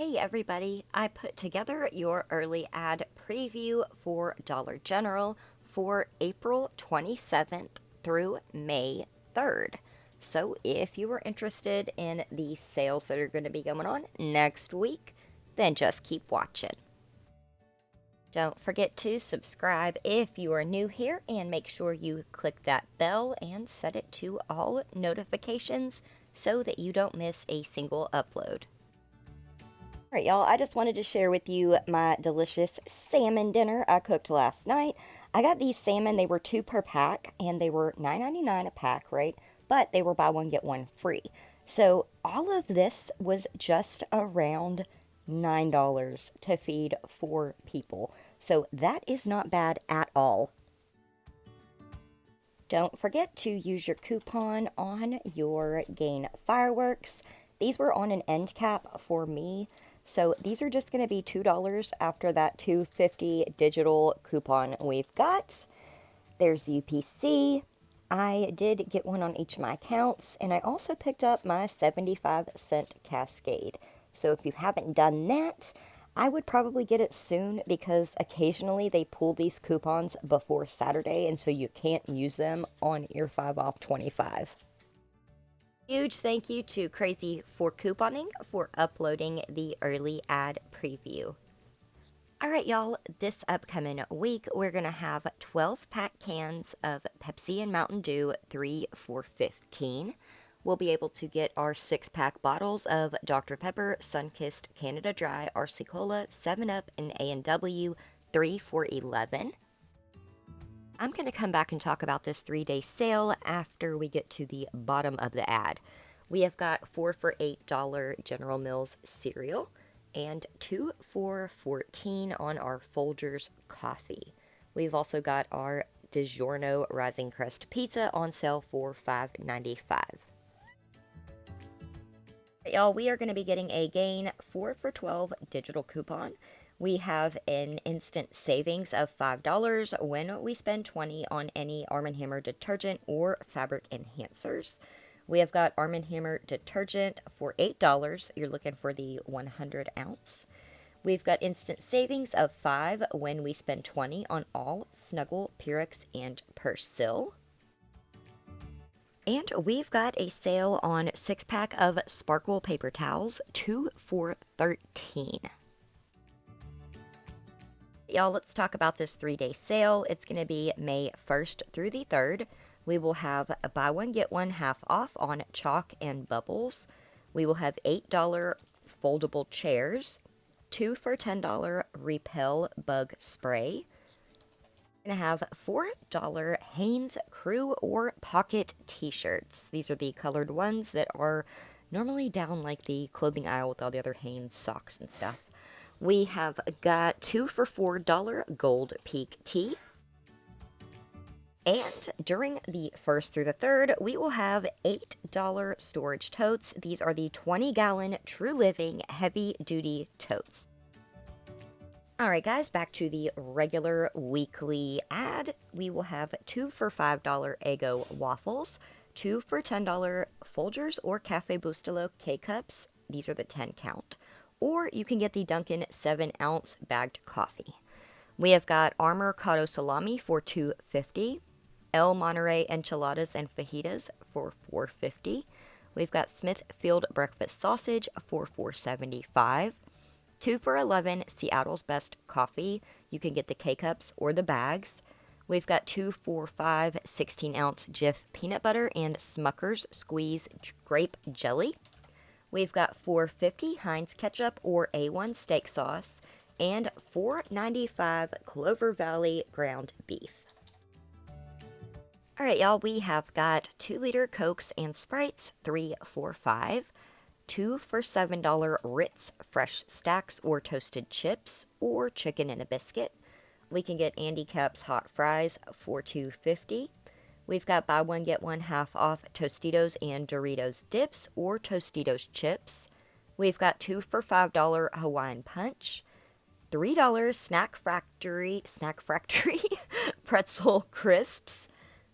Hey everybody, I put together your early ad preview for Dollar General for April 27th through May 3rd. So if you are interested in the sales that are going to be going on next week, then just keep watching. Don't forget to subscribe if you are new here and make sure you click that bell and set it to all notifications so that you don't miss a single upload. All right, y'all, I just wanted to share with you my delicious salmon dinner I cooked last night. I got these salmon, they were 2 per pack, and they were $9.99 a pack, right? But they were buy one, get one free. So all of this was just around $9 to feed 4 people. So that is not bad at all. Don't forget to use your coupon on your Gain fireworks. These were on an end cap for me. So these are just going to be $2 after that $2.50 digital coupon we've got. There's the UPC. I did get one on each of my accounts, and I also picked up my 75-cent Cascade. So if you haven't done that, I would probably get it soon because occasionally they pull these coupons before Saturday, and so you can't use them on your 5 off 25. Huge thank you to Crazy for Couponing for uploading the early ad preview. Alright y'all, this upcoming week we're going to have 12-pack cans of Pepsi and Mountain Dew, 3 for $15. We'll be able to get our 6-pack bottles of Dr. Pepper, Sunkist, Canada Dry, RC Cola, 7-Up, and A&W, 3 for $11. I'm going to come back and talk about this 3-day sale after we get to the bottom of the ad. We have got 4 for $8 General Mills cereal and 2 for $14 on our Folgers coffee. We've also got our DiGiorno Rising Crust pizza on sale for $5.95. Y'all, we are going to be getting a Gain 4 for $12 digital coupon. We have an instant savings of $5 when we spend $20 on any Arm & Hammer detergent or fabric enhancers. We have got Arm & Hammer detergent for $8. You're looking for the 100 ounce. We've got instant savings of $5 when we spend $20 on all Snuggle, Purex, and Persil. And we've got a sale on 6-pack of Sparkle paper towels, 2 for $13. Y'all, let's talk about this 3-day sale. It's going to be May 1st through the 3rd. We will have a buy one, get one half off on chalk and bubbles. We will have $8 foldable chairs, 2 for $10 repel bug spray. We're going to have $4 Hanes Crew or Pocket t-shirts. These are the colored ones that are normally down like the clothing aisle with all the other Hanes socks and stuff. We have got 2 for $4 Gold Peak tea. And during the 1st through the 3rd, we will have $8 storage totes. These are the 20-gallon True Living heavy-duty totes. Alright guys, back to the regular weekly ad. We will have 2 for $5 Eggo waffles, 2 for $10 Folgers or Cafe Bustelo K-Cups. These are the 10 count. Or you can get the Dunkin' 7-ounce bagged coffee. We have got Armour Cotto Salami for $2.50, El Monterey Enchiladas and Fajitas for $4.50. We've got Smithfield Breakfast Sausage for $4.75. 2 for $11 Seattle's Best Coffee. You can get the K-Cups or the bags. We've got 2 for $5 16-ounce Jif Peanut Butter and Smucker's Squeeze Grape Jelly. We've got $4.50 Heinz Ketchup or A1 Steak Sauce, and $4.95 Clover Valley Ground Beef. Alright y'all, we have got 2-liter Cokes and Sprites, 3 for $5, 2 for $7 Ritz Fresh Stacks or Toasted Chips, or Chicken and a Biscuit. We can get Andy Capp's Hot Fries for $2.50. We've got buy one, get one half off Tostitos and Doritos dips or Tostitos chips. We've got 2 for $5 Hawaiian Punch, $3 Snack Factory pretzel crisps,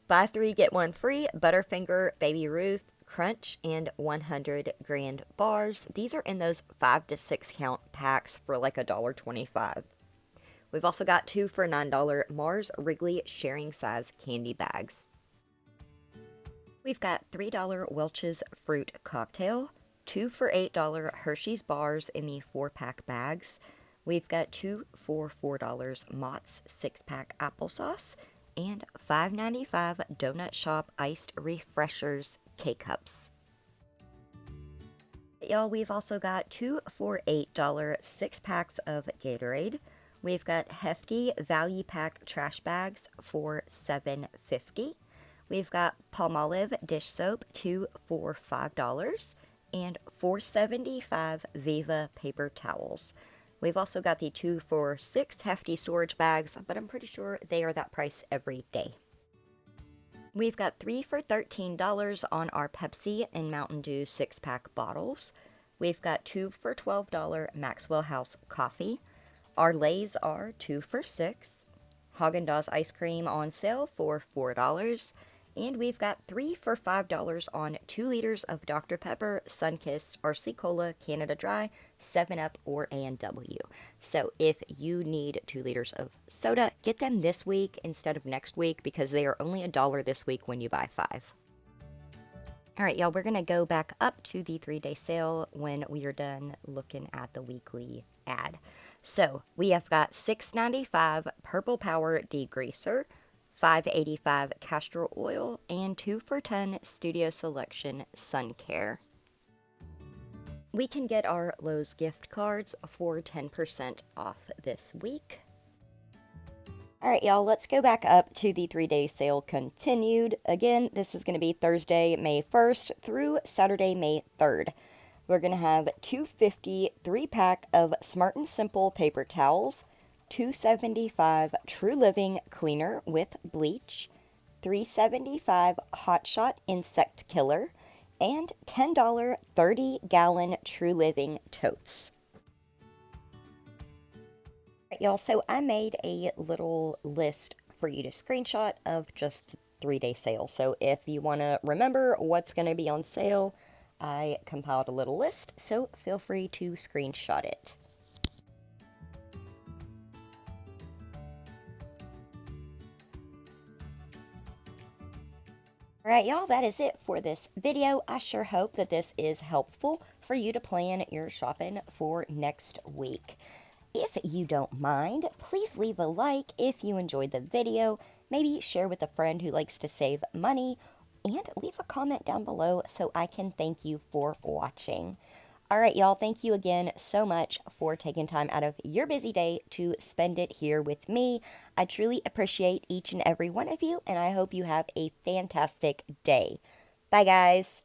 buy 3 get 1 free Butterfinger Baby Ruth Crunch and 100 Grand Bars. These are in those 5 to 6 count packs for like $1.25. We've also got 2 for $9 Mars Wrigley sharing size candy bags. We've got $3 Welch's Fruit Cocktail, 2 for $8 Hershey's Bars in the 4-pack bags. We've got 2 for $4 Mott's 6-pack applesauce, and $5.95 Donut Shop Iced Refreshers K-Cups. Y'all, we've also got 2 for $8 6-packs of Gatorade. We've got hefty value pack trash bags for $7.50. We've got Palmolive dish soap, 2 for $5, and $4.75 Viva paper towels. We've also got the 2 for $6 hefty storage bags, but I'm pretty sure they are that price every day. We've got 3 for $13 on our Pepsi and Mountain Dew 6-pack bottles. We've got 2 for $12 Maxwell House coffee. Our Lay's are 2 for $6. Haagen-Dazs ice cream on sale for $4. And we've got 3 for $5 on 2 liters of Dr. Pepper, Sunkist, RC Cola, Canada Dry, 7-Up, or A&W. So if you need 2 liters of soda, get them this week instead of next week because they are only $1 this week when you buy 5. All right, y'all, we're going to go back up to the 3-day sale when we are done looking at the weekly ad. So we have got $6.95 Purple Power Degreaser, $5.85 castor oil, and 2 for $10 Studio Selection Sun Care. We can get our Lowe's gift cards for 10% off this week. Alright, y'all, let's go back up to the 3-day sale continued. Again, this is going to be Thursday, May 1st through Saturday, May 3rd. We're going to have $2.50 3-pack of Smart & Simple paper towels, $2.75 True Living cleaner with bleach, $3.75 Hot Shot insect killer, and $10 30-gallon True Living totes. Right, y'all, so I made a little list for you to screenshot of just the 3-day sale. So if you want to remember what's going to be on sale, I compiled a little list, so feel free to screenshot it. Alright, y'all, that is it for this video. I sure hope that this is helpful for you to plan your shopping for next week. If you don't mind, please leave a like if you enjoyed the video, maybe share with a friend who likes to save money, and leave a comment down below so I can thank you for watching. Alright, y'all, thank you again so much for taking time out of your busy day to spend it here with me. I truly appreciate each and every one of you, and I hope you have a fantastic day. Bye, guys.